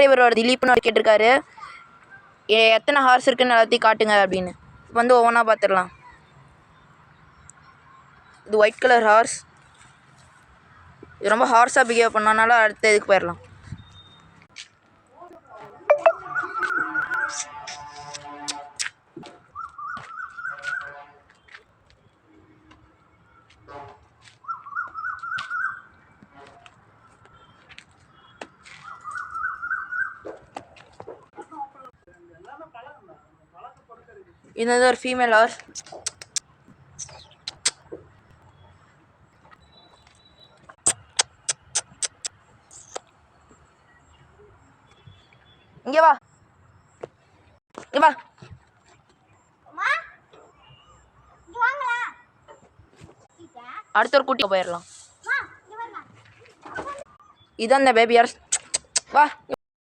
சப்ஸ்கிரைபரோட திலீப்னு அவர் கேட்டிருக்காரு, எத்தனை ஹார்ஸ் இருக்குன்னு எல்லாத்தையும் காட்டுங்க அப்படின்னு. வந்து ஒவ்வொன்றா பார்த்துடலாம். இது ஒயிட் கலர் ஹார்ஸ். இது ரொம்ப ஹார்ஸாக பிஹேவ் பண்ணனால அடுத்த இதுக்கு போயிடலாம். இது வந்து ஒரு ஃபீமேல் ஹார்ஸ். இங்கே வா, இங்கே வா. அடுத்த ஒரு குட்டி போயிடலாம். இது அந்த பேபி ஹார்ஸ். வா.